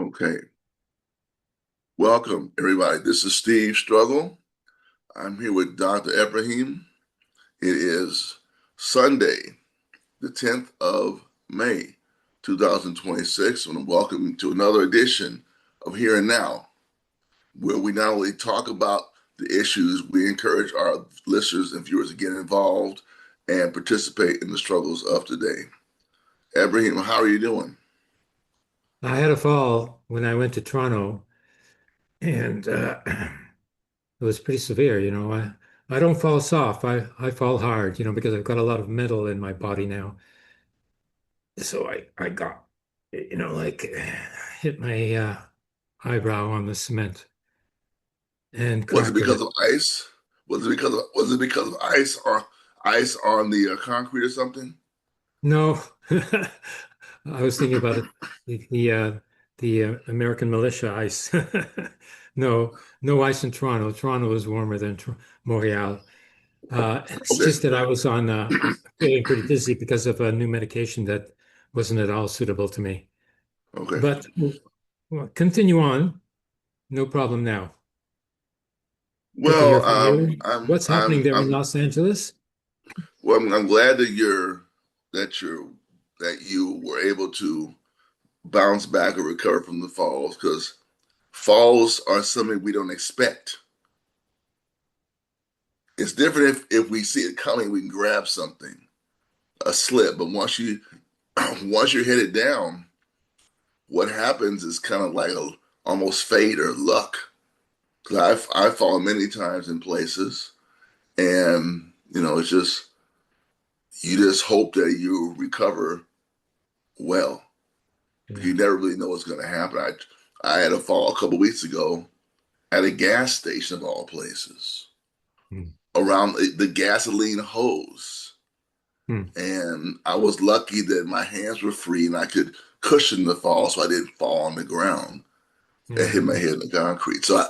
Okay. Welcome, everybody. This is Steve Struggle. I'm here with Dr. Abraheim. It is Sunday, the 10th of May, 2026, and welcome to another edition of Here and Now, where we not only talk about the issues, we encourage our listeners and viewers to get involved and participate in the struggles of today. Abraheim, how are you doing? I had a fall when I went to Toronto, and it was pretty severe. I don't fall soft. I fall hard. Because I've got a lot of metal in my body now. So I got, like hit my eyebrow on the cement and Was it cracked because it. of ice? Was it because of ice on the concrete or something? No, I was thinking about it. The American militia ice. No, no ice in Toronto. Toronto is warmer than Montreal. It's Okay, just that I was on feeling pretty dizzy because of a new medication that wasn't at all suitable to me. okay. But well, continue on. No problem now. Good to hear Well, from you. I'm What's happening I'm there in I'm Los Angeles? I'm glad that that you're that you were able to bounce back or recover from the falls because falls are something we don't expect. It's different if we see it coming, we can grab something, a slip, but once you're headed down, what happens is kind of like almost fate or luck. Because I've fallen many times in places, and it's just you just hope that you recover well. Yeah. You never really know what's going to happen. I had a fall a couple weeks ago at a gas station of all places Hmm. around the gasoline hose, Hmm. and I was lucky that my hands were free and I could cushion the fall, so I didn't fall on the ground and hit my Yeah. head in the concrete. So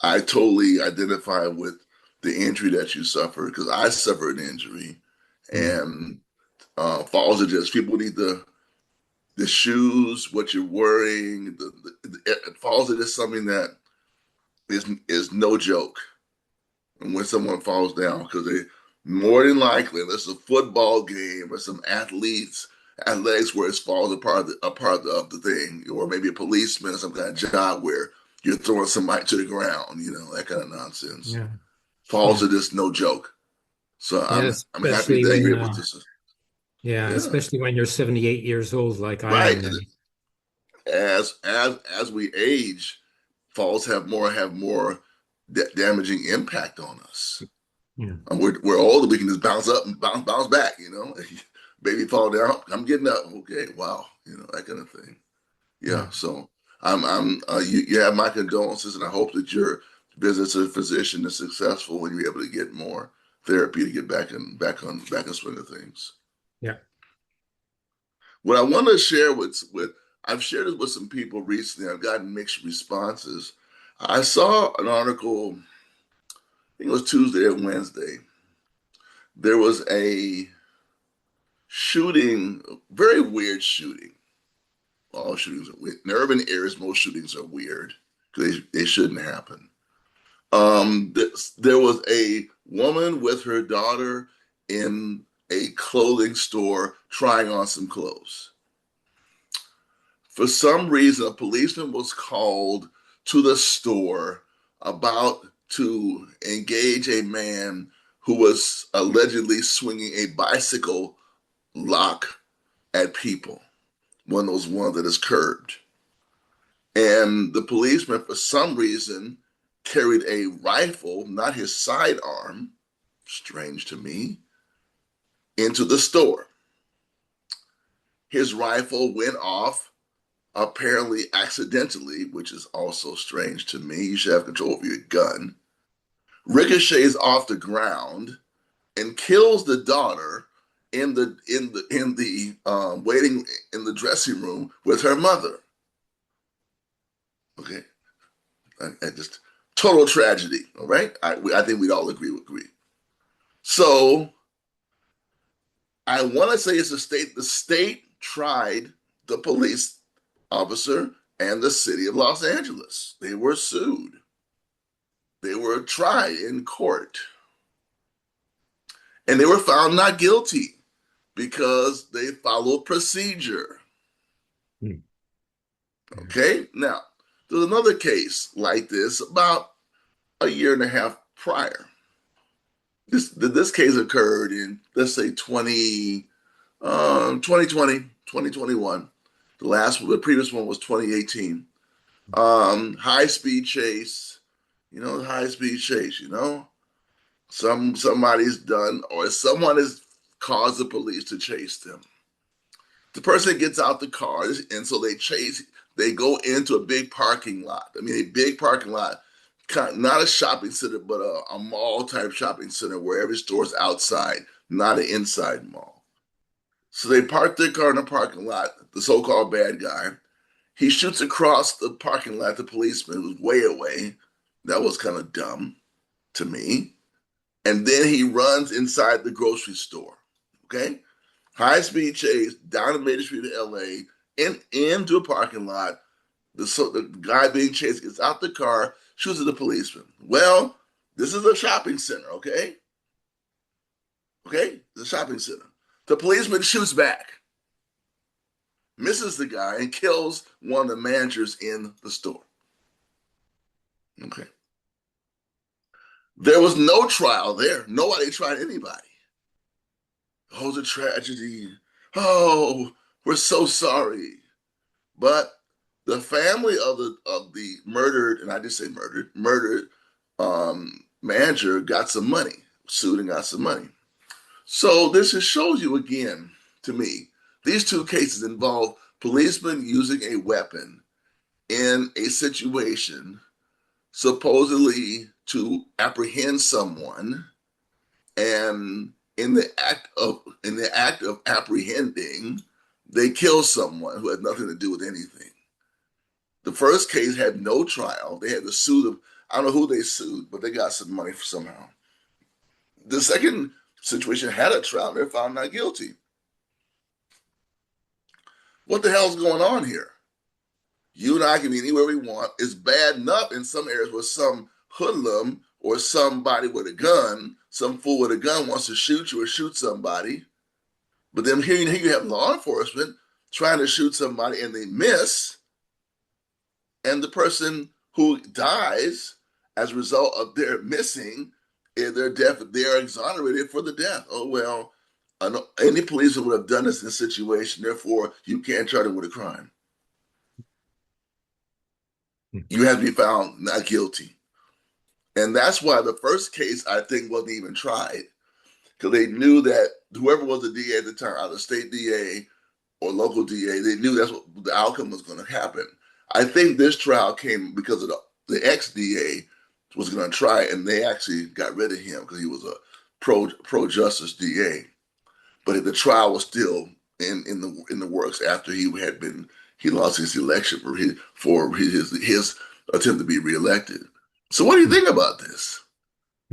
I totally identify with the injury that you suffered because I suffered an injury, Hmm. and falls are just people need the shoes, what you're wearing. Falls are just something that is no joke. And when someone falls down, because they more than likely, unless it's a football game or some athletics where it falls a part of the thing, or maybe a policeman or some kind of job where you're throwing somebody to the ground, that kind of nonsense. Yeah. Falls Yeah. are just no joke. So Yeah. I'm happy that you're able to. Yeah, Especially when you're 78 years old like I right. am now. As we age, falls have more damaging impact on us. Yeah. And we're older, we can just bounce up and bounce back. Baby fall down, I'm getting up. Okay, wow, that kind of thing. Yeah, Yeah. so you have my condolences, and I hope that your visit to the physician is successful and you're able to get more therapy to get back in swing of things. Yeah. What I want to share with I've shared this with some people recently. I've gotten mixed responses. I saw an article, I think it was Tuesday or Wednesday. There was a shooting, very weird shooting. All shootings are weird. In urban areas, most shootings are weird because they shouldn't happen. There was a woman with her daughter in a clothing store trying on some clothes. For some reason, a policeman was called to the store about to engage a man who was allegedly swinging a bicycle lock at people, one of those ones that is curved. And the policeman, for some reason, carried a rifle, not his sidearm, strange to me, into the store. His rifle went off apparently accidentally, which is also strange to me. You should have control of your gun. Ricochets off the ground and kills the daughter in the waiting in the dressing room with her mother. Okay, I just total tragedy. All right, I think we'd all agree. So I want to say it's the state. The state tried the police officer and the city of Los Angeles. They were sued. They were tried in court, and they were found not guilty because they followed procedure. mm, yeah. Okay, now there's another case like this about a year and a half prior. This case occurred in, let's say, 2020, 2021. The previous one was 2018. High speed chase, high speed chase, somebody's done, or someone has caused the police to chase them. The person gets out the car, and so they go into a big parking lot. I mean, a big parking lot, not a shopping center, but a mall type shopping center where every store's outside, not an inside mall. So they park their car in the parking lot, the so called bad guy. He shoots across the parking lot, the policeman who's way away. That was kind of dumb to me. And then he runs inside the grocery store. Okay? High speed chase down the main street of LA, into a parking lot. The guy being chased gets out the car, shoots at the policeman. Well, this is a shopping center, okay? Okay? It's a shopping center. The policeman shoots back, misses the guy, and kills one of the managers in the store. Okay. There was no trial there. Nobody tried anybody. Oh, it's a tragedy. Oh, we're so sorry. But the family of the murdered, and I just say murdered manager got some money, sued and got some money. So this just shows you again, to me, these two cases involve policemen using a weapon in a situation supposedly to apprehend someone, and in the act of apprehending, they kill someone who had nothing to do with anything. The first case had no trial. They had to sue them. I don't know who they sued, but they got some money for somehow. The second situation had a trial. They're found not guilty. What the hell's going on here? You and I can be anywhere we want. It's bad enough in some areas where some hoodlum or somebody with a gun, some fool with a gun wants to shoot you or shoot somebody. But then here you have law enforcement trying to shoot somebody and they miss, and the person who dies as a result of their missing, their death, they are exonerated for the death. Oh well, any policeman would have done this in this situation. Therefore, you can't charge them with a crime. Mm, You have to be found not guilty, and that's why the first case I think wasn't even tried, because they knew that whoever was the DA at the time, either state DA or local DA, they knew that's what the outcome was going to happen. I think this trial came because of the ex DA was going to try, and they actually got rid of him because he was a pro justice DA. But the trial was still in the works after he lost his election for his attempt to be reelected. So what do you mm, think about this?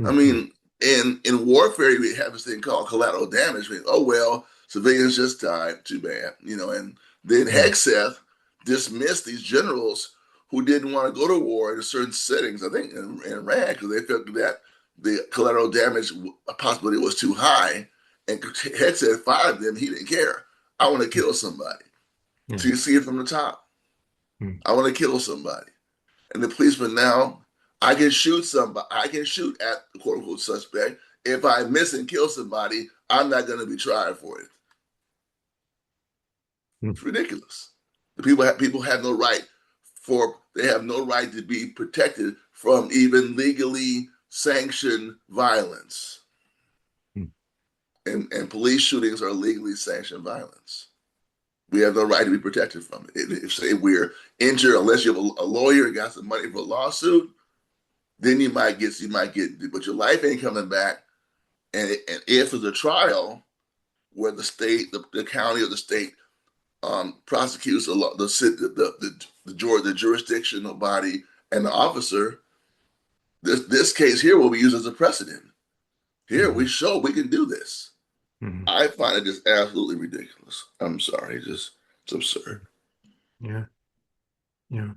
I mm, mean, in warfare, we have this thing called collateral damage. I mean, oh well, civilians just died, too bad, And then mm, Hegseth dismissed these generals who didn't want to go to war in certain settings. I think in Iraq, because they felt that the collateral damage possibility was too high, and Hegseth fired them. He didn't care. I want to mm, kill somebody. So yeah, you see it from the top. mm, I want to kill somebody. And the policeman now, I can shoot somebody. I can shoot at the quote unquote suspect. If I miss and kill somebody, I'm not going to be tried for it. mm, It's ridiculous. The people have no right they have no right to be protected from even legally sanctioned violence. mm, And police shootings are legally sanctioned violence. We have no right to be protected from it. If say we're injured, unless you have a lawyer and got some money for a lawsuit, then you might get, but your life ain't coming back. And if there's a trial where the state, the county or the state prosecutes the jurisdictional body and the officer, this case here will be used as a precedent. Here we mm, show we can do this. mm, I find it just absolutely ridiculous. I'm sorry, it's absurd. yeah. Yeah.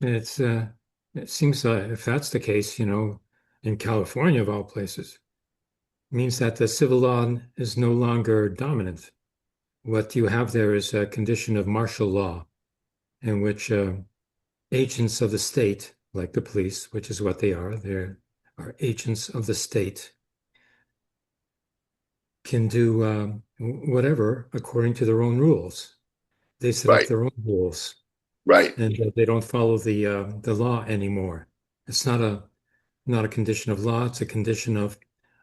It's it seems if that's the case, in California of all places, means that the civil law is no longer dominant. What you have there is a condition of martial law in which agents of the state, like the police, which is what they are agents of the state, can do whatever according to their own rules. They set up Right, their own rules, right, and they don't follow the law anymore. It's not a condition of law; it's a condition of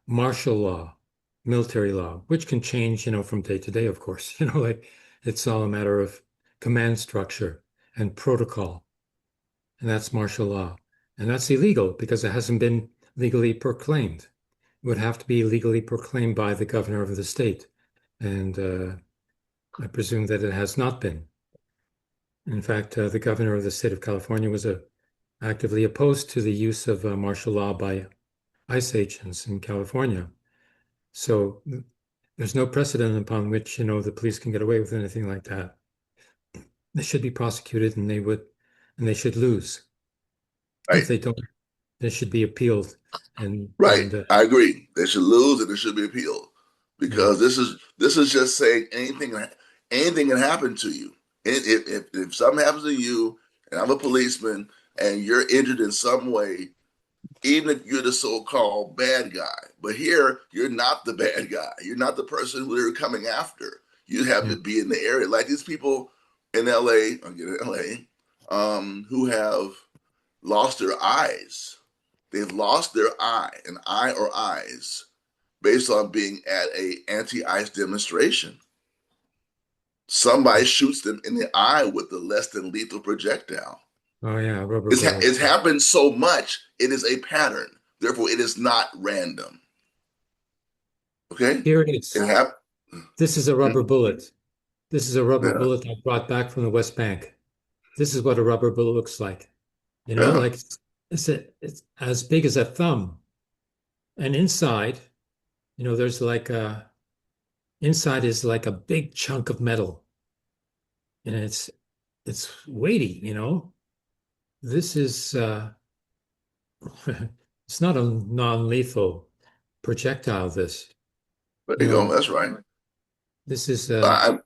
martial law, military law, which can change, from day to day, of course. Like it's all a matter of command structure and protocol, and that's martial law, and that's illegal because it hasn't been legally proclaimed. It would have to be legally proclaimed by the governor of the state, and I presume that it has not been. In fact, the governor of the state of California was actively opposed to the use of martial law by ICE agents in California. So there's no precedent upon which, the police can get away with anything like that. They should be prosecuted and they should lose. right, If they don't, they should be appealed and, right. and I agree. They should lose and it should be appealed yeah, because this is just saying anything can happen to you. If something happens to you and I'm a policeman and you're injured in some way, even if you're the so-called bad guy. But here, you're not the bad guy. You're not the person who they're coming after. You happen yeah. to be in the area, like these people in LA, who have lost their eyes. They've lost their an eye or eyes, based on being at a anti-ICE demonstration. Somebody shoots them in the eye with a less than lethal projectile. Oh yeah, rubber It's bullets. happened so much, it is a pattern. Therefore, it is not random. Okay? Here it It is. happened. This is a rubber bullet. This is a rubber Yeah, bullet I brought back from the West Bank. This is what a rubber bullet looks like. yeah. Like it's as big as a thumb. And inside, there's like inside is like a big chunk of metal. And it's weighty, This is it's not a non-lethal projectile, this. There You you go. know, That's right. this is I'm,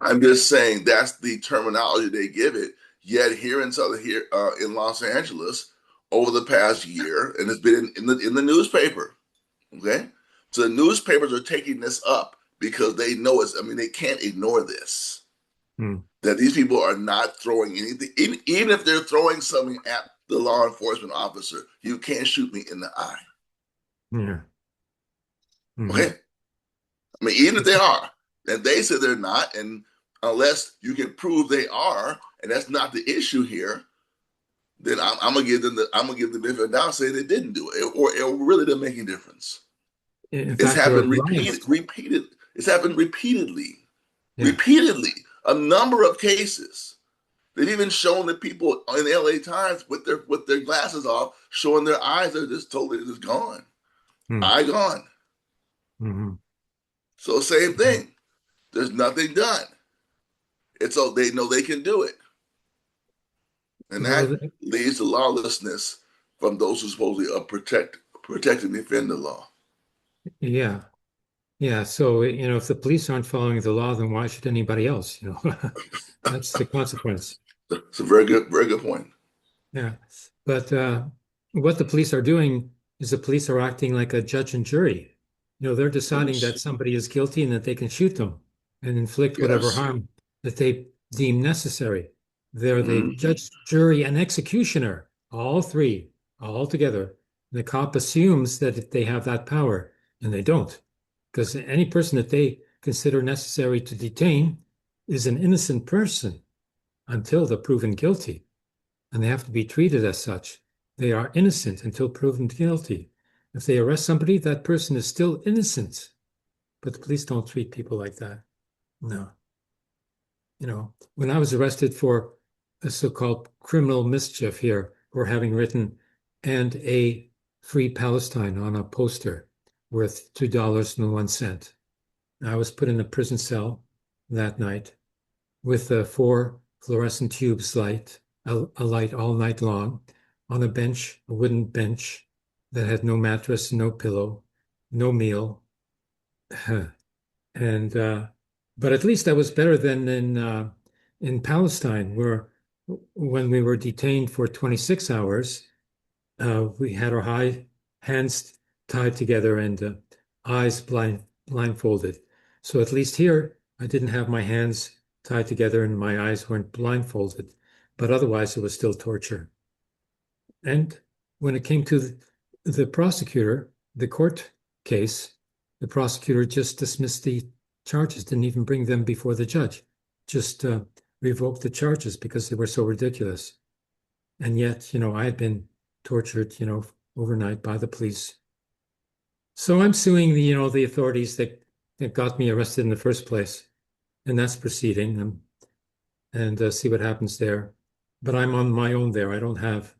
I'm just saying that's the terminology they give it. Yet here in Southern here in Los Angeles over the past year, and it's been in the newspaper. Okay, so the newspapers are taking this up because they know it's. I mean, they can't ignore this. hmm, That these people are not throwing anything, even if they're throwing something at the law enforcement officer, you can't shoot me in the eye. yeah. Okay, Hmm. I mean, even if they are, and they say they're not, and unless you can prove they are, and that's not the issue here, then I'm gonna give them the benefit of the doubt, and say they didn't do it, or it really didn't make any difference. In It's fact, there are happened riots. repeated. It's happened repeatedly, Yeah. repeatedly, a number of cases. They've even shown the people in the LA Times with their glasses off, showing their eyes are just totally just gone, Hmm. eye gone. Hmm. So same thing. There's nothing done. It's so they know they can do it, and that Well, leads to lawlessness from those who supposedly protect and defend the law. yeah. Yeah. So, if the police aren't following the law, then why should anybody else, That's the consequence. It's a very good point. Yeah. But what the police are doing is the police are acting like a judge and jury. They're deciding that Yes, somebody is guilty and that they can shoot them and inflict whatever yes. harm that they deem necessary. They're the Mm-hmm. judge, jury, and executioner, all three, all together. The cop assumes that they have that power, and they don't, because any person that they consider necessary to detain is an innocent person until they're proven guilty, and they have to be treated as such. They are innocent until proven guilty. If they arrest somebody, that person is still innocent. But the police don't treat people like that. No. When I was arrested for a so-called criminal mischief here for having written "and a free Palestine" on a poster worth $2.01, I was put in a prison cell that night. with four fluorescent tubes a light all night long, on a bench, a wooden bench that had no mattress, no pillow, no meal. And but at least that was better than in Palestine, where when we were detained for 26 hours, we had our hands tied together and eyes blindfolded. So at least here, I didn't have my hands tied together and my eyes weren't blindfolded, but otherwise it was still torture. And when it came to the prosecutor, the court case, the prosecutor just dismissed the charges, didn't even bring them before the judge, just revoked the charges because they were so ridiculous. And yet, I had been tortured, overnight by the police. So I'm suing the authorities that got me arrested in the first place, and that's proceeding and see what happens there. But I'm on my own there. I don't have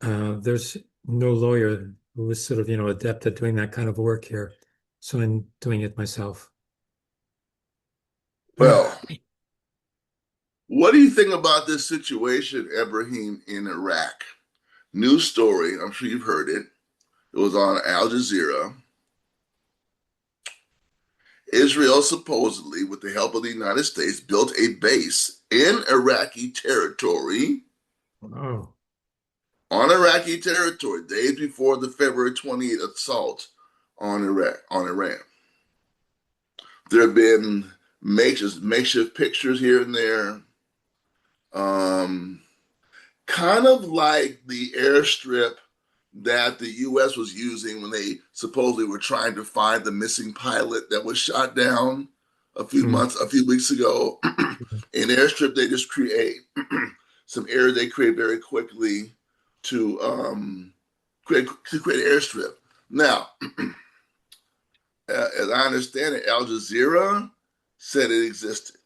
there's no lawyer who is sort of, adept at doing that kind of work here. So I'm doing it myself. Well, what do you think about this situation, Abraham, in Iraq? News story, I'm sure you've heard it. It was on Al Jazeera. Israel supposedly, with the help of the United States, built a base in Iraqi territory, Oh, on Iraqi territory, days before the February 28th assault on Iraq, on Iran. There have been makeshift pictures here and there. Um, Kind of like the airstrip that the U.S. was using when they supposedly were trying to find the missing pilot that was shot down mm, a few weeks ago. An airstrip they just create, some area they create very quickly to create an airstrip. Now, as I understand it, Al Jazeera said it existed.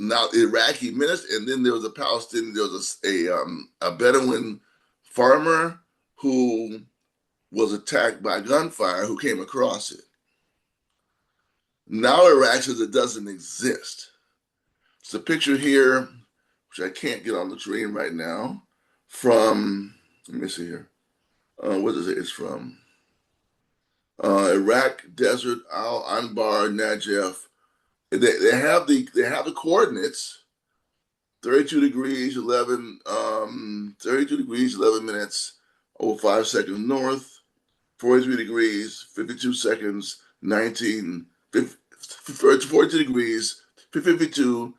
Now, the Iraqi minister, and then there was a Palestinian, there was a Bedouin farmer who was attacked by gunfire who came across it. Now Iraq says it doesn't exist. It's a picture here, which I can't get on the screen right now, from, let me see here. What is it? It's from Iraq Desert Al Anbar Najaf. They have the coordinates 32 degrees 11 minutes 05 seconds north, 43 degrees 52 seconds 19 42 degrees 52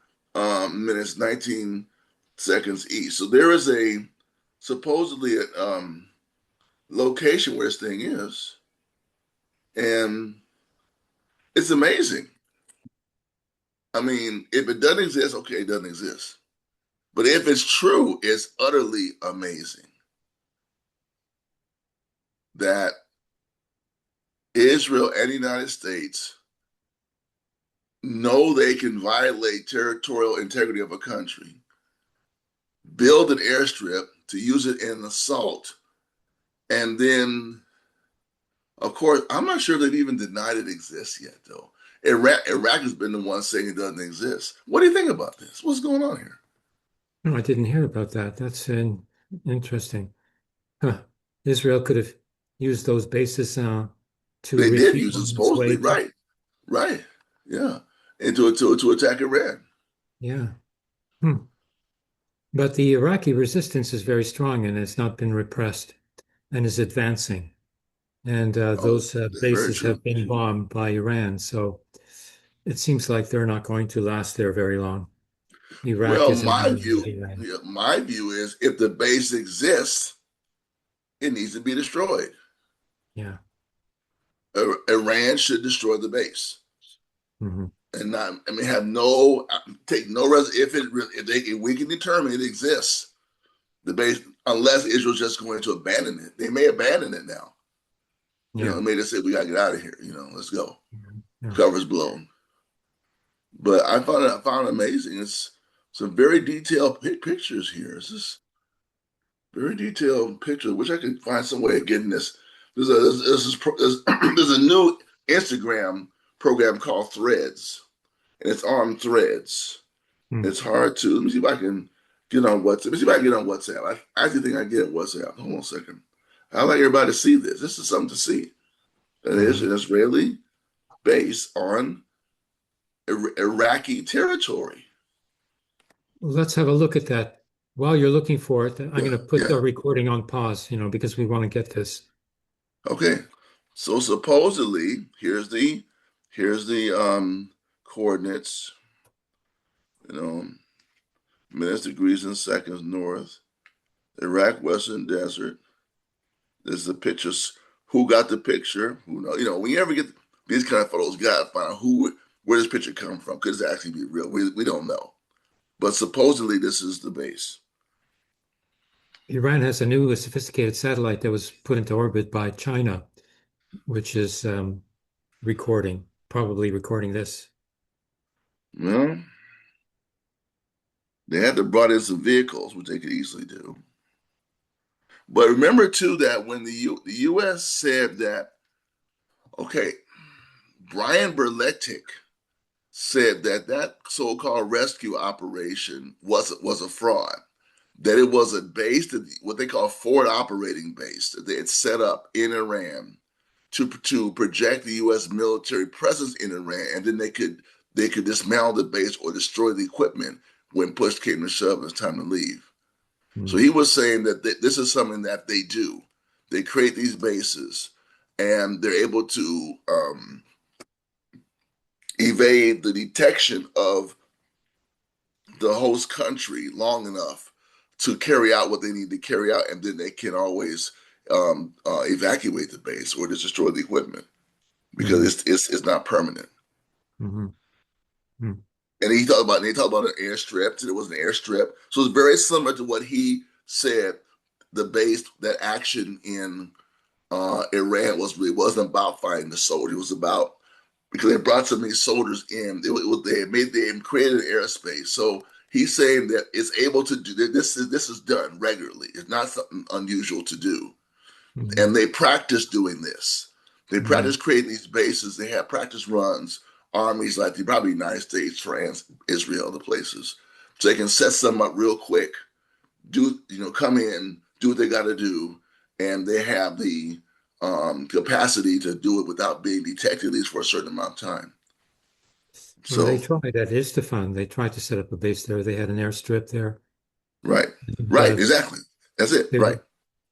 minutes 19 seconds east. So there is a supposedly a location where this thing is, and it's amazing. I mean, if it doesn't exist, okay, it doesn't exist. But if it's true, it's utterly amazing that Israel and the United States know they can violate territorial integrity of a country, build an airstrip to use it in an assault, and then, of course, I'm not sure they've even denied it exists yet, though. Iraq has been the one saying it doesn't exist. What do you think about this? What's going on here? no, I didn't hear about that. That's interesting. Huh. Israel could have used those bases to They did refute use it on its supposedly, way to, right? Right. Yeah. And to attack Iran. yeah. Hmm. But the Iraqi resistance is very strong and has not been repressed and is advancing. And Oh, those that's very bases true. have been bombed by Iran. So it seems like they're not going to last there very long. Iraq Well, is an enemy of Iran. my view is if the base exists, it needs to be destroyed. Yeah. Iran should destroy the base Hmm. and not. I mean, have no take no res. If we can determine it exists, the base, unless Israel's just going to abandon it, they may abandon it now. Yeah. They may just say we got to get out of here. Let's go. Yeah. Cover's blown. But I found it amazing. It's some very detailed pictures here. It's just very detailed picture. Wish I could find some way of getting this. There's a new Instagram program called Threads, and it's on threads. Hmm. It's hard to. Let me see if I can get on WhatsApp. Let me see if I can get on WhatsApp. I actually think I get WhatsApp. Hold on a second. I'd like everybody to see this. This is something to see. That is Uh, an Israeli base on Iraqi territory. let's have a look at that. While you're looking for it, I'm Yeah, going to put yeah. the recording on pause, because we want to get this. Okay. So supposedly, here's the coordinates. You know, minutes, degrees, and seconds north. Iraq, Western Desert. There's the pictures. Who got the picture? Who knows? When you ever get these kind of photos, you gotta find out where this picture come from. Could it actually be real? We don't know. But supposedly this is the base. Iran has a new sophisticated satellite that was put into orbit by China, which is probably recording this. Well, they had to brought in some vehicles, which they could easily do. But remember too that when the U.S. said that, okay, Brian Berletic said that so-called rescue operation was a fraud. That it was a base, that what they call forward operating base, that they had set up in Iran to project the U.S. military presence in Iran, and then they could dismantle the base or destroy the equipment when push came to shove and it's time to leave. So Hmm. he was saying that this is something that they do. They create these bases, and they're able to evade the detection of the host country long enough to carry out what they need to carry out, and then they can always evacuate the base or just destroy the equipment because Hmm. it's not permanent. Hmm. Hmm. And he talked about an airstrip. That it was an airstrip, so it's very similar to what he said. The base, that action in Iran wasn't about fighting the soldier. It was about, because they brought so many soldiers in. They created an airspace. So he's saying that it's able to do this is done regularly. It's not something unusual to do, Hmm. and they practice doing this. They Yeah. practice creating these bases. They have practice runs. Armies like probably United States, France, Israel, other places, so they can set some up real quick. Come in, do what they got to do, and they have the capacity to do it without being detected, at least for a certain amount of time. Well, they So, tried at Isfahan. They tried to set up a base there. They had an airstrip there, right, and right, exactly. That's it, they right. were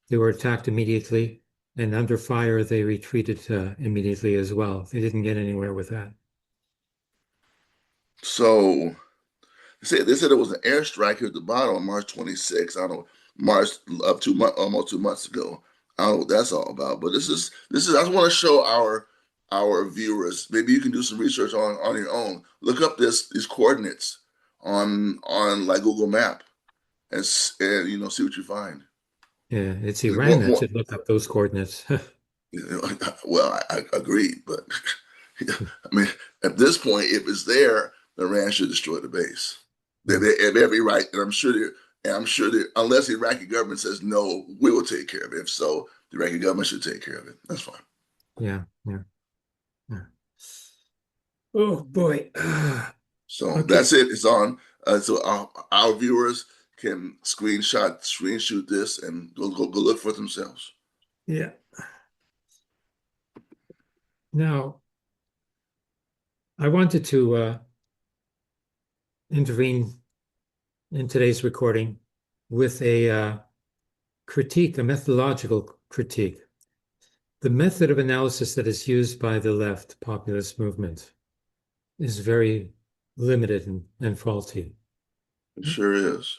they were attacked immediately. And under fire, they retreated immediately as well. They didn't get anywhere with that. So, they said it was an airstrike here at the bottom on March 26th. I don't know, March up 2 months, almost 2 months ago. I don't know what that's all about, but this is. I just want to show our viewers. Maybe you can do some research on your own. Look up these coordinates on like Google Map and see what you find. Yeah, it's Iran More, that more, should look up those coordinates. well, I agree, but I mean, at this point, if it's there, Iran should destroy the base. They have every right, and I'm sure that unless the Iraqi government says no, we will take care of it. If so, the Iraqi government should take care of it. That's fine. Yeah, yeah, yeah. Oh boy. So Okay. that's it. It's on. So our viewers can screen shoot this, and go look for themselves. Yeah. Now, I wanted to intervene in today's recording with a critique, a methodological critique. The method of analysis that is used by the left populist movement is very limited and faulty. It sure is.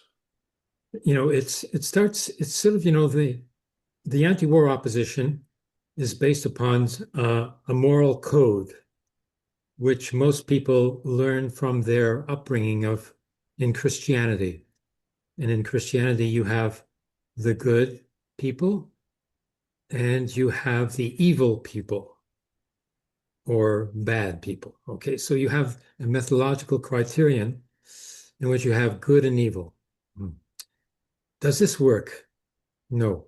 It's sort of, the anti-war opposition is based upon a moral code, which most people learn from their upbringing of in Christianity. And in Christianity, you have the good people and you have the evil people or bad people. Okay, so you have a methodological criterion in which you have good and evil. Hmm. Does this work? No.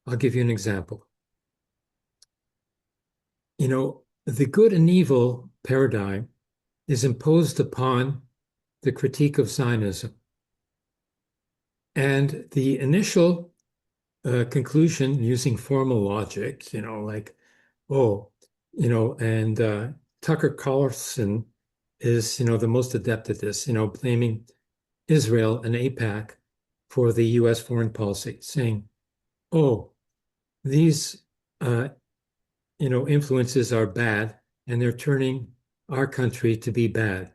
I'll give you an example. The good and evil paradigm is imposed upon the critique of Zionism. And the initial conclusion using formal logic, like, oh, and Tucker Carlson is, the most adept at this, blaming Israel and AIPAC for the US foreign policy, saying, oh, these, uh, influences are bad and they're turning our country to be bad,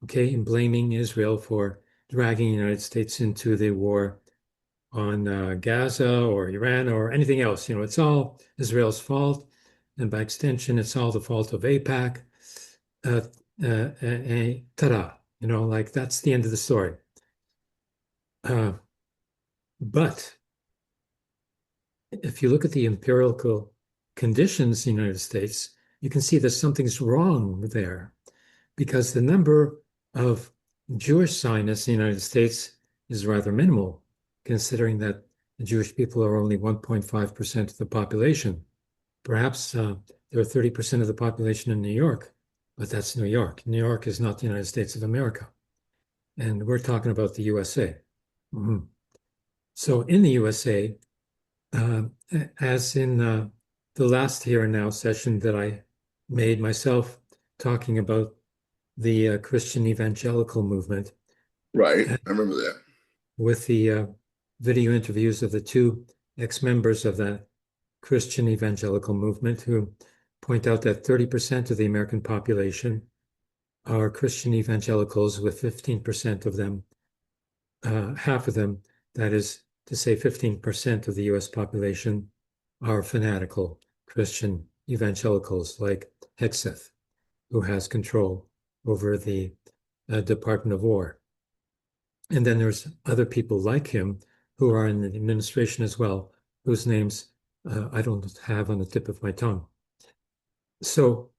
okay, and blaming Israel for dragging the United States into the war on Gaza or Iran or anything else. It's all Israel's fault. And by extension, it's all the fault of AIPAC. Uh, Ta-da. Like that's the end of the story. Uh, but if you look at the empirical conditions in the United States, you can see that something's wrong there because the number of Jewish Zionists in the United States is rather minimal, considering that the Jewish people are only 1.5% of the population. Perhaps there are 30% of the population in New York, but that's New York. New York is not the United States of America. And we're talking about the USA. Mhm. So in the USA, uh, as in the last Here and Now session that I made myself talking about the Christian evangelical movement, Right. I remember that. with the video interviews of the two ex-members of that Christian evangelical movement who point out that 30% of the American population are Christian evangelicals, with 15% of them, half of them, that is to say 15% of the US population, are fanatical Christian evangelicals like Hegseth, who has control over the Department of War. And then there's other people like him who are in the administration as well, whose names I don't have on the tip of my tongue. So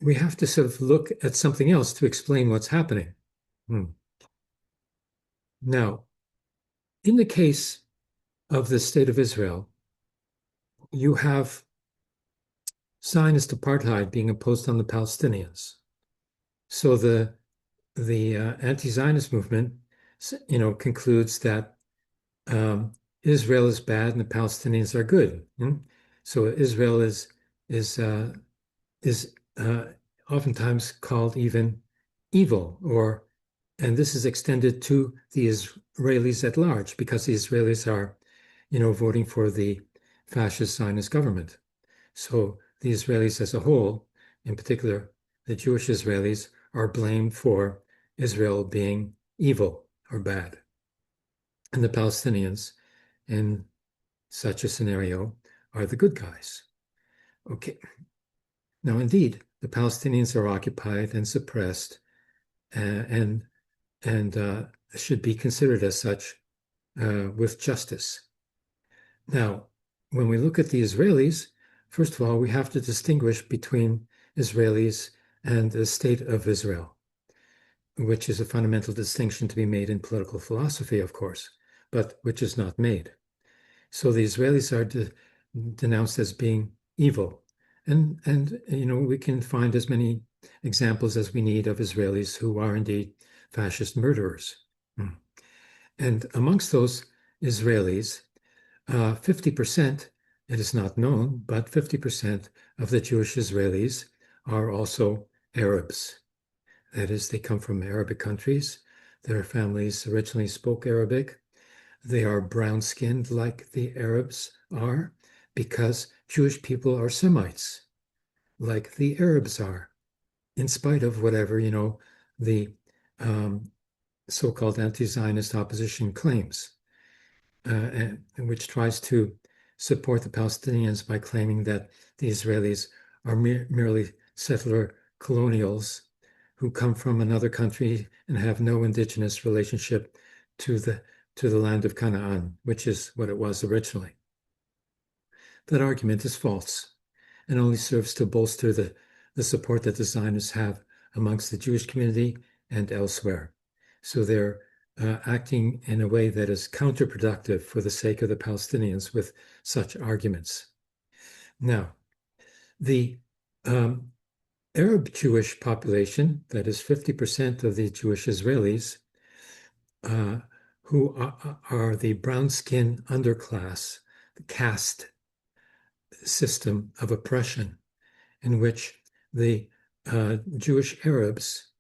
we have to sort of look at something else to explain what's happening. Hmm. Now, in the case of the state of Israel, you have Zionist apartheid being imposed on the Palestinians. So the anti-Zionist movement, concludes that Israel is bad and the Palestinians are good. So Israel is is oftentimes called even evil, and this is extended to the Israelis at large because the Israelis are, voting for the fascist Zionist government. So the Israelis as a whole, in particular the Jewish Israelis, are blamed for Israel being evil or bad. And the Palestinians, in such a scenario, are the good guys. Okay. Now, indeed, the Palestinians are occupied and suppressed, and should be considered as such with justice. Now, when we look at the Israelis, first of all, we have to distinguish between Israelis and the state of Israel, which is a fundamental distinction to be made in political philosophy, of course, but which is not made. So the Israelis are denounced as being evil. And we can find as many examples as we need of Israelis who are indeed fascist murderers. And amongst those Israelis, 50%, it is not known, but 50% of the Jewish Israelis are also Arabs. That is, they come from Arabic countries. Their families originally spoke Arabic. They are brown-skinned like the Arabs are because Jewish people are Semites, like the Arabs are, in spite of whatever, the so-called anti-Zionist opposition claims, which tries to support the Palestinians by claiming that the Israelis are merely settler colonials who come from another country and have no indigenous relationship to the land of Canaan, which is what it was originally. That argument is false and only serves to bolster the support that the Zionists have amongst the Jewish community and elsewhere. So they're acting in a way that is counterproductive for the sake of the Palestinians with such arguments. Now, the Arab Jewish population, that is 50% of the Jewish Israelis, uh, who are the brown skin underclass, the caste system of oppression, in which the Jewish Arabs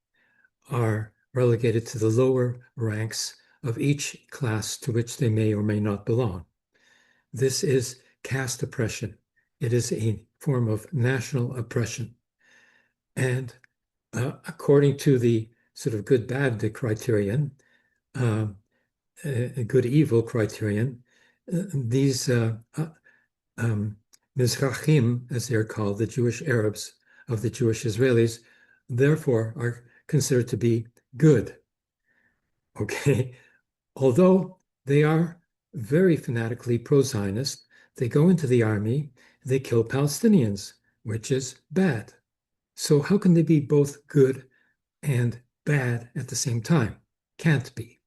are relegated to the lower ranks of each class to which they may or may not belong. This is caste oppression. It is a form of national oppression. And according to the sort of good bad criterion, uh, good evil criterion, these Mizrahim, as they're called, the Jewish Arabs of the Jewish Israelis, therefore are considered to be good. Okay, although they are very fanatically pro-Zionist, they go into the army, they kill Palestinians, which is bad. So how can they be both good and bad at the same time? Can't be.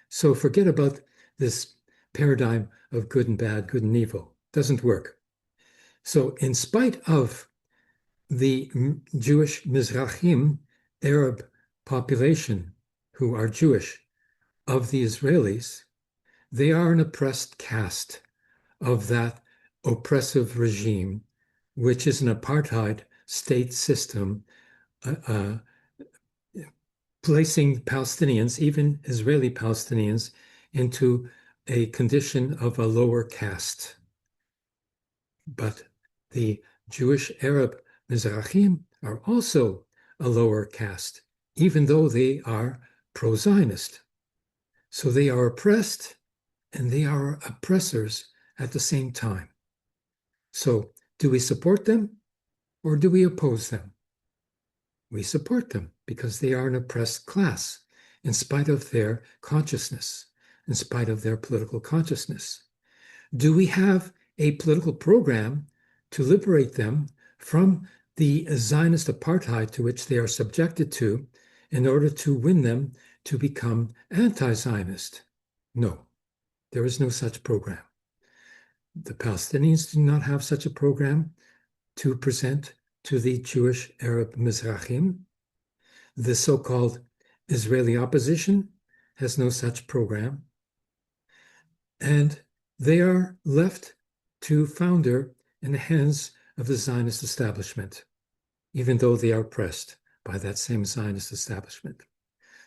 So forget about this paradigm of good and bad, good and evil. Doesn't work. So in spite of the Jewish Mizrahim, Arab population who are Jewish of the Israelis, they are an oppressed caste of that oppressive regime, which is an apartheid state system, uh, uh, placing Palestinians, even Israeli Palestinians, into a condition of a lower caste. But the Jewish Arab Mizrahim are also a lower caste, even though they are pro-Zionist. So they are oppressed and they are oppressors at the same time. So do we support them or do we oppose them? We support them because they are an oppressed class in spite of their consciousness, in spite of their political consciousness. Do we have a political program to liberate them from the Zionist apartheid to which they are subjected to in order to win them to become anti-Zionist? No, there is no such program. The Palestinians do not have such a program to present to the Jewish Arab Mizrahim. The so-called Israeli opposition has no such program. And they are left to founder in the hands of the Zionist establishment, even though they are oppressed by that same Zionist establishment.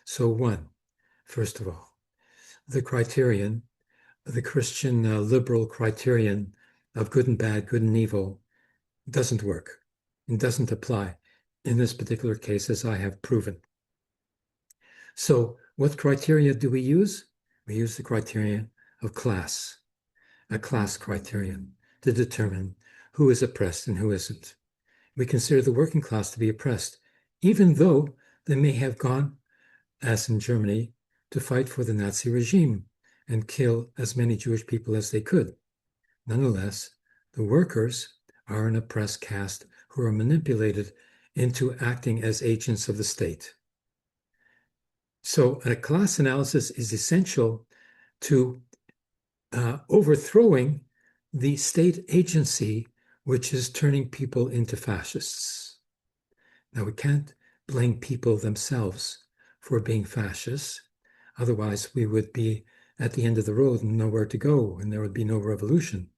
So one, first of all, the criterion, the Christian liberal criterion of good and bad, good and evil, doesn't work and doesn't apply in this particular case, as I have proven. So what criteria do we use? We use the criterion of class, a class criterion to determine who is oppressed and who isn't. We consider the working class to be oppressed, even though they may have gone, as in Germany, to fight for the Nazi regime and kill as many Jewish people as they could. Nonetheless, the workers are an oppressed caste who are manipulated into acting as agents of the state. So a class analysis is essential to overthrowing the state agency, which is turning people into fascists. Now, we can't blame people themselves for being fascists. Otherwise, we would be at the end of the road and nowhere to go, and there would be no revolution.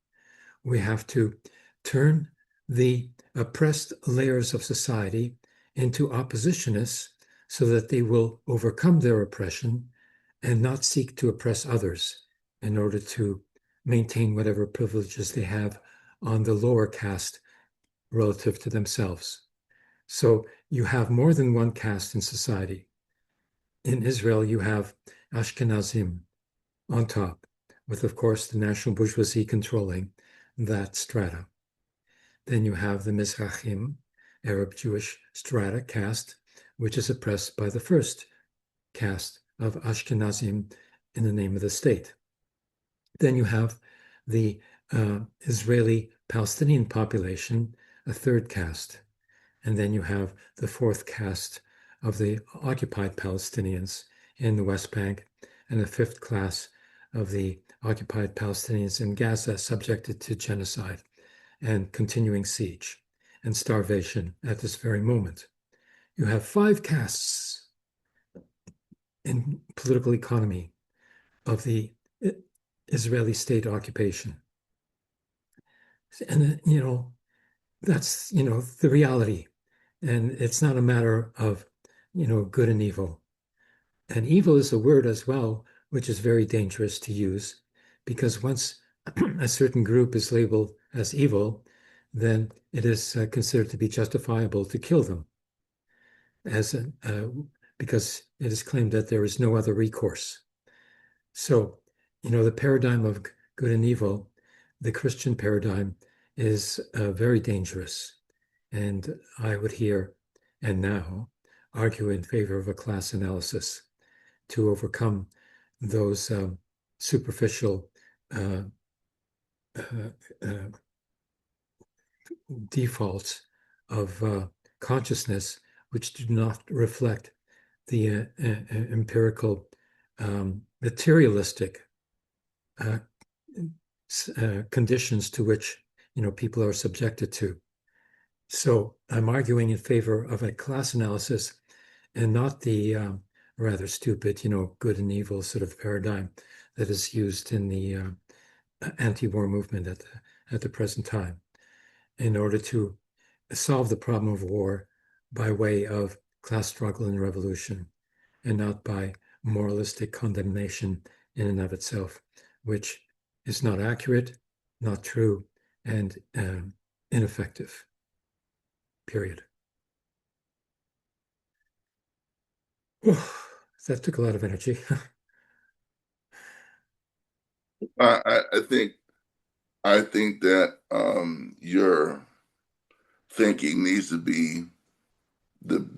We have to turn the oppressed layers of society into oppositionists so that they will overcome their oppression and not seek to oppress others in order to maintain whatever privileges they have on the lower caste relative to themselves. So you have more than one caste in society. In Israel, you have Ashkenazim on top, with, of course, the national bourgeoisie controlling that strata. Then you have the Mizrahim, Arab Jewish strata caste, which is oppressed by the first caste of Ashkenazim in the name of the state. Then you have the Israeli Palestinian population, a third caste. And then you have the fourth caste of the occupied Palestinians in the West Bank, and the fifth class of the occupied Palestinians in Gaza, subjected to genocide and continuing siege and starvation at this very moment. you have five castes in political economy of the Israeli state occupation. And, that's, the reality. And it's not a matter of, good and evil. And evil is a word as well, which is very dangerous to use because once a certain group is labeled as evil, then it is considered to be justifiable to kill them as because it is claimed that there is no other recourse. So, the paradigm of good and evil, the Christian paradigm, is very dangerous. And I would here and now argue in favor of a class analysis to overcome those superficial uh, uh, uh, defaults of consciousness, which do not reflect the empirical, materialistic uh, conditions to which people are subjected to. So I'm arguing in favor of a class analysis and not the rather stupid, good and evil sort of paradigm that is used in the anti-war movement at the present time in order to solve the problem of war by way of class struggle and revolution and not by moralistic condemnation in and of itself, which is not accurate, not true, and ineffective, period. That took a lot of energy. I think that your thinking needs to be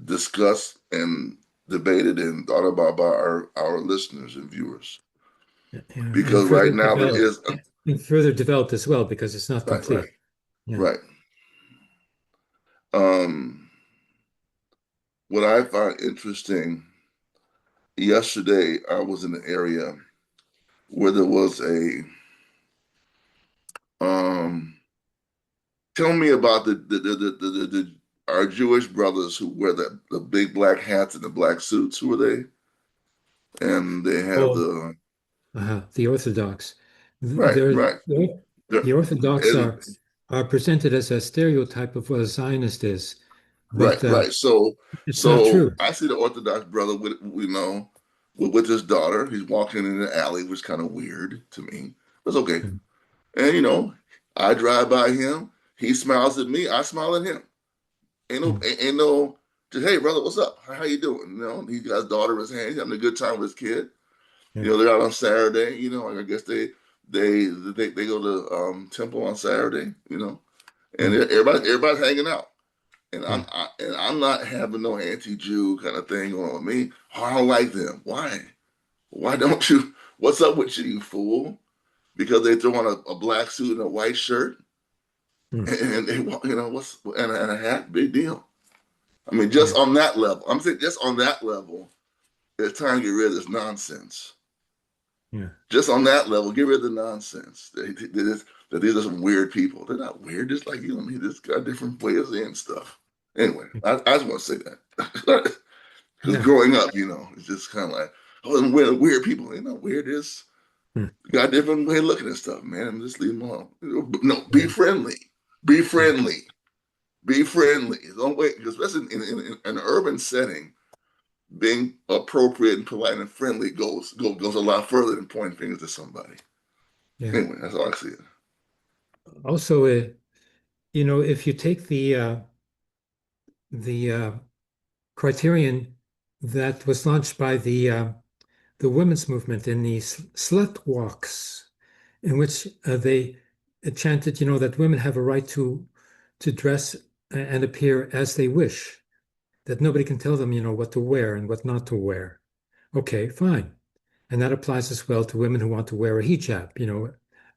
discussed and debated and thought about by our listeners and viewers. Yeah, Because right now there is and further developed as well because it's not right, right, complete. Yeah. right. Um, what I find interesting, yesterday I was in an area where there was a um tell me about the our Jewish brothers who wear the big black hats and the black suits. Who are they? And they have Oh, the the Orthodox. right, They're, right. the Orthodox And are presented as a stereotype of what a Zionist is, right, but right. So, it's not so true. I see the Orthodox brother with with his daughter. He's walking in the alley, which is kind of weird to me. But it's okay. Mm, And I drive by him. He smiles at me. I smile at him. mm, Ain't no. Just hey, brother, what's up? How you doing? He got his daughter in his hand. He's having a good time with his kid. yeah, They're out on Saturday. I guess they go to temple on Saturday. And mm, everybody's hanging out. And yeah, I'm not having no anti-Jew kind of thing on me. Oh, I don't like them. Why? Why don't you? What's up with you, you fool? Because they throw on a black suit and a white shirt, mm, and they what's and a hat. Big deal. I mean, yeah, just on that level. I'm saying just on that level, it's time to get rid of this nonsense. yeah, Just on that level, get rid of the nonsense. That these are some weird people. They're not weird, just like you and me. They just got a different way of saying stuff. Anyway, I just want to say that. Because yeah, growing up, it's just kind of like, oh, them weird people. Weird is mm, got a different way of looking at stuff, man. Just leave them alone. No, be yeah, friendly. Be yeah, friendly. Be friendly. Don't wait, because especially in an urban setting, being appropriate and polite and friendly goes a lot further than pointing fingers at somebody. yeah. Anyway, that's all I see it. Also, if you take the criterion that was launched by the women's movement in the slut walks, in which they chanted, that women have a right to dress and appear as they wish, that nobody can tell them, what to wear and what not to wear. Okay, fine. And that applies as well to women who want to wear a hijab,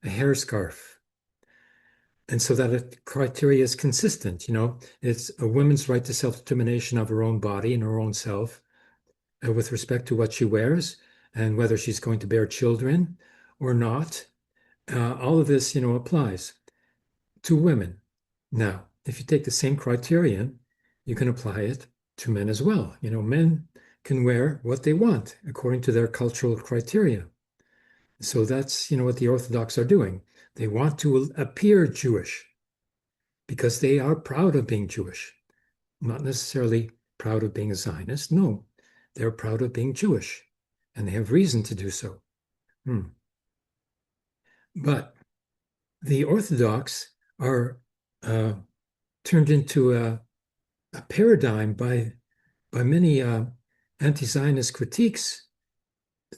a hair scarf. And so that criteria is consistent, it's a woman's right to self-determination of her own body and her own self with respect to what she wears and whether she's going to bear children or not. All of this, applies to women. Now, if you take the same criterion, you can apply it to men as well. Men can wear what they want according to their cultural criteria. So that's, what the Orthodox are doing. They want to appear Jewish because they are proud of being Jewish, not necessarily proud of being a Zionist. No, they're proud of being Jewish, and they have reason to do so. Hmm. But the Orthodox are uh, turned into a paradigm by many anti-Zionist critiques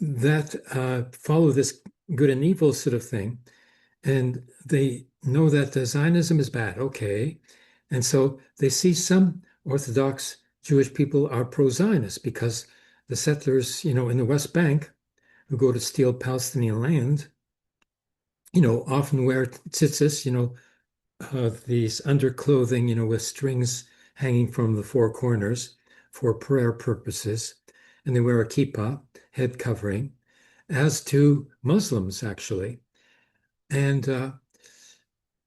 that follow this good and evil sort of thing, and they know that Zionism is bad. Okay, and so they see some Orthodox Jewish people are pro-Zionist because the settlers, in the West Bank who go to steal Palestinian land, often wear tzitzis, these underclothing, with strings hanging from the four corners for prayer purposes. And they wear a kippah, head covering, as do Muslims, actually. And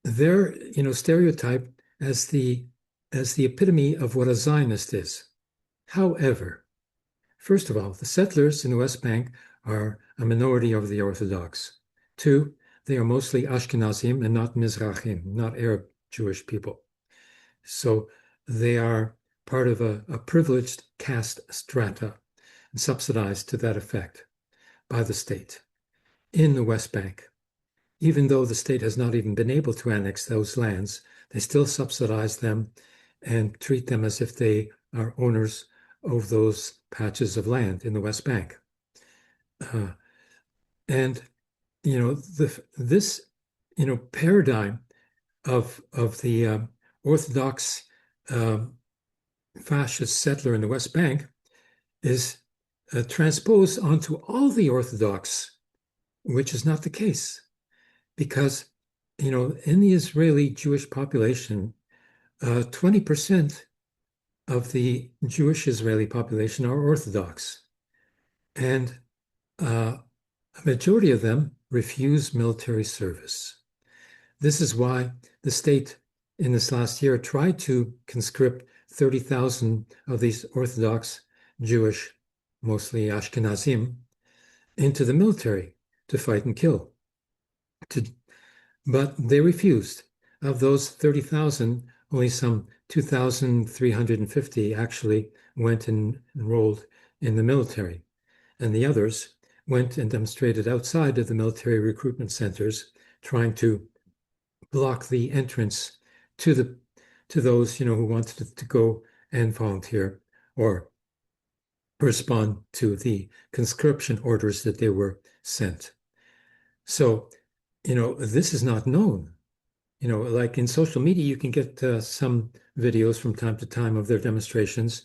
they're, stereotyped as the epitome of what a Zionist is. However, first of all, the settlers in the West Bank are a minority of the Orthodox. Two, they are mostly Ashkenazim and not Mizrahim, not Arab Jewish people. So they are part of a privileged caste strata and subsidized to that effect by the state in the West Bank. Even though the state has not even been able to annex those lands, they still subsidize them and treat them as if they are owners of those patches of land in the West Bank. Uh, and this paradigm of the Orthodox um, fascist settler in the West Bank is transposed onto all the Orthodox, which is not the case, because in the Israeli Jewish population, 20% of the Jewish Israeli population are Orthodox, and a majority of them refuse military service. This is why the state in this last year tried to conscript 30,000 of these Orthodox Jewish, mostly Ashkenazim, into the military to fight and kill. But they refused. Of those 30,000, only some 2,350 actually went and enrolled in the military, and the others went and demonstrated outside of the military recruitment centers, trying to block the entrance to those who wanted to go and volunteer or respond to the conscription orders that they were sent. So, this is not known. Like in social media, you can get some videos from time to time of their demonstrations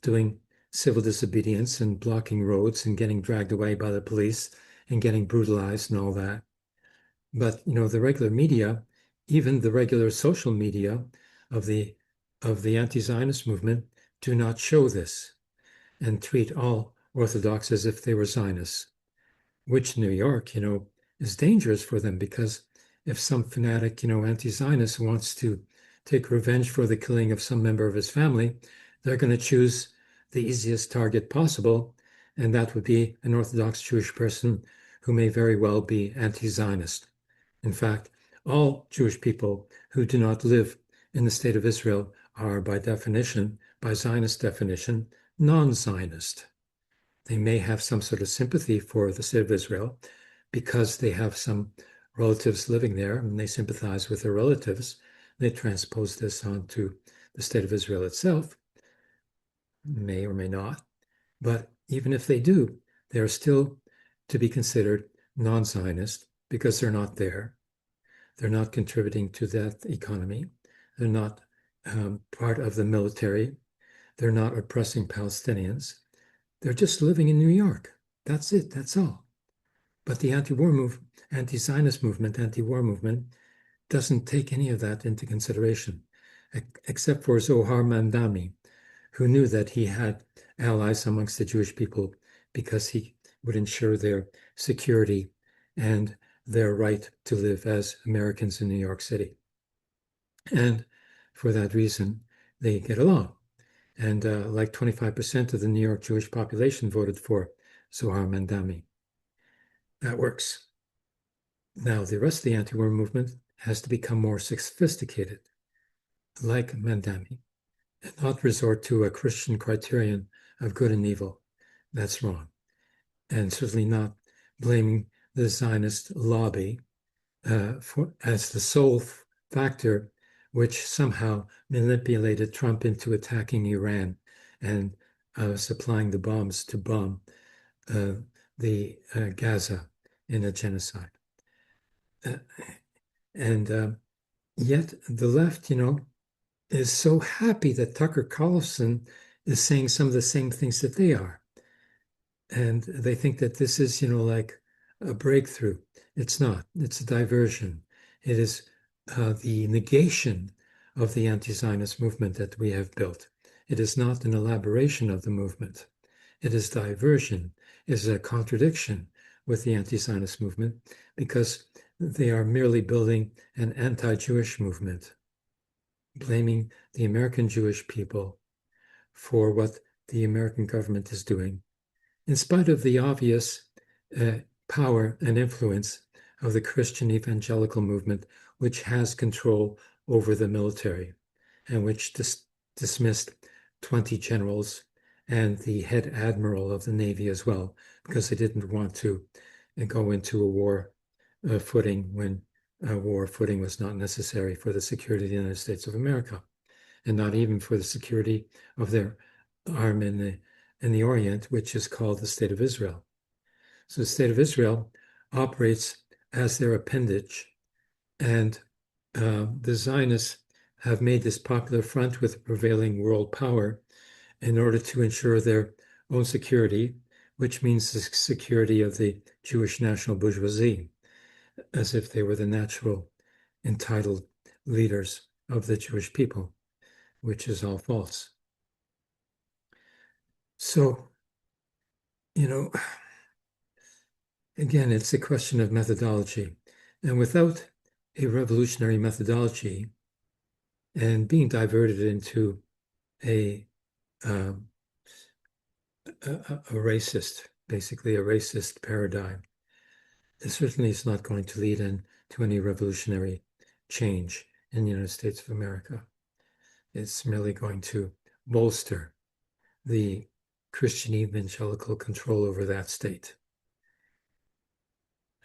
doing civil disobedience and blocking roads and getting dragged away by the police and getting brutalized and all that. But the regular media, even the regular social media of the anti-Zionist movement, do not show this and treat all Orthodox as if they were Zionists, which in New York, is dangerous for them because if some fanatic, anti-Zionist wants to take revenge for the killing of some member of his family, they're going to choose the easiest target possible, and that would be an Orthodox Jewish person who may very well be anti-Zionist. In fact, all Jewish people who do not live in the state of Israel are, by definition, by Zionist definition, non-Zionist. They may have some sort of sympathy for the state of Israel because they have some relatives living there and they sympathize with their relatives. They transpose this onto the state of Israel itself, may or may not. But even if they do, they are still to be considered non-Zionist because they're not there. They're not contributing to that economy. They're not part of the military. They're not oppressing Palestinians. They're just living in New York. That's it. That's all. But the anti-Zionist movement, anti-war movement, doesn't take any of that into consideration, except for Zohar Mandami, who knew that he had allies amongst the Jewish people because he would ensure their security and their right to live as Americans in New York City. And for that reason, they get along. And like 25% of the New York Jewish population voted for Zohar Mandami. That works. Now, the rest of the anti-war movement has to become more sophisticated, like Mandami, and not resort to a Christian criterion of good and evil. That's wrong. And certainly not blaming the Zionist lobby as the sole factor which somehow manipulated Trump into attacking Iran and supplying the bombs to bomb uh, the Gaza in a genocide. Uh, and Yet the left, is so happy that Tucker Carlson is saying some of the same things that they are. And they think that this is, like a breakthrough. It's not. It's a diversion. It is the negation of the anti-Zionist movement that we have built. It is not an elaboration of the movement. It is diversion. It is a contradiction with the anti-Zionist movement because they are merely building an anti-Jewish movement, blaming the American Jewish people for what the American government is doing in spite of the obvious uh, power and influence of the Christian evangelical movement, which has control over the military and which dismissed 20 generals and the head admiral of the Navy as well, because they didn't want to go into a war footing when a war footing was not necessary for the security of the United States of America, and not even for the security of their arm in the Orient, which is called the State of Israel. So the State of Israel operates as their appendage, and the Zionists have made this popular front with the prevailing world power in order to ensure their own security, which means the security of the Jewish national bourgeoisie, as if they were the natural entitled leaders of the Jewish people, which is all false. So, you know, again, it's a question of methodology. And without a revolutionary methodology and being diverted into a, um, a racist, basically a racist paradigm, it certainly is not going to lead into any revolutionary change in the United States of America. It's merely going to bolster the Christian evangelical control over that state.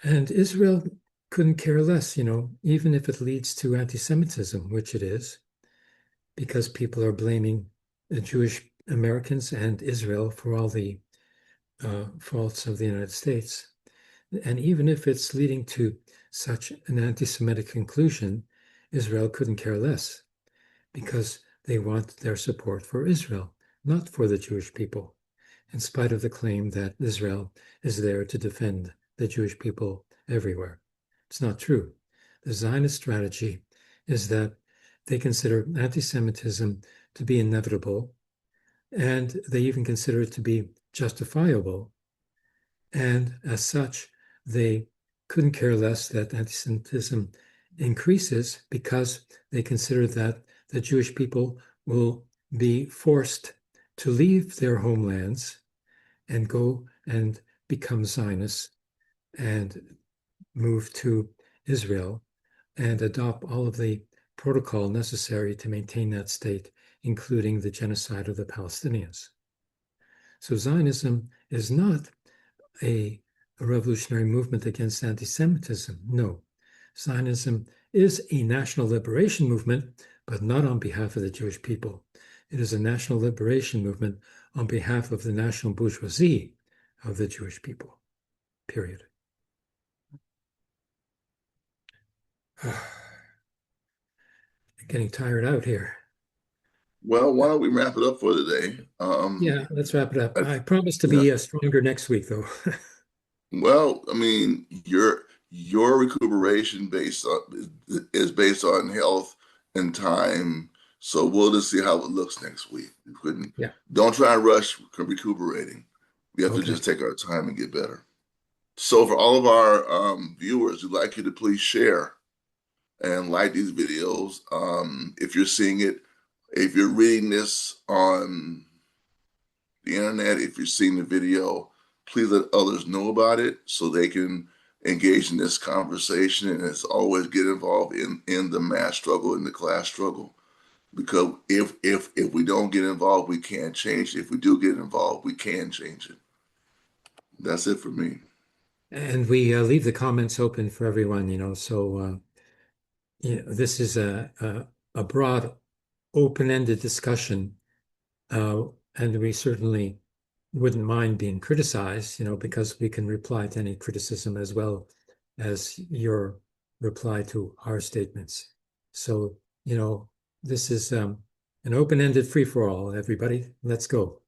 And Israel couldn't care less, even if it leads to anti-Semitism, which it is, because people are blaming the Jewish Americans and Israel for all the faults of the United States. And even if it's leading to such an anti-Semitic conclusion, Israel couldn't care less because they want their support for Israel, not for the Jewish people, in spite of the claim that Israel is there to defend the Jewish people everywhere. It's not true. The Zionist strategy is that they consider anti-Semitism to be inevitable, and they even consider it to be justifiable. And as such, they couldn't care less that anti-Semitism increases because they consider that the Jewish people will be forced to leave their homelands and go and become Zionists and move to Israel and adopt all of the protocol necessary to maintain that state, including the genocide of the Palestinians. So Zionism is not a revolutionary movement against anti-Semitism. No, Zionism is a national liberation movement, but not on behalf of the Jewish people. It is a national liberation movement on behalf of the national bourgeoisie of the Jewish people, period. Getting tired out here. Well, why don't we wrap it up for today? Yeah, let's wrap it up. I, I promise to yeah. be stronger next week, though. Well, I mean, your recuperation based on is based on health and time. So we'll just see how it looks next week. We couldn't, Yeah. don't try and rush recuperating. We have to Okay. just take our time and get better. So for all of our viewers, we'd like you to please share and like these videos. If you're seeing it If you're reading this on the internet, if you're seeing the video, please let others know about it so they can engage in this conversation. And as always, get involved in the mass struggle, in the class struggle. Because if we don't get involved, we can't change it. If we do get involved, we can change it. That's it for me. And we leave the comments open for everyone, so this is a broad, open-ended discussion, uh, and we certainly wouldn't mind being criticized, because we can reply to any criticism as well as your reply to our statements. So, this is an open-ended free-for-all, everybody. Let's go.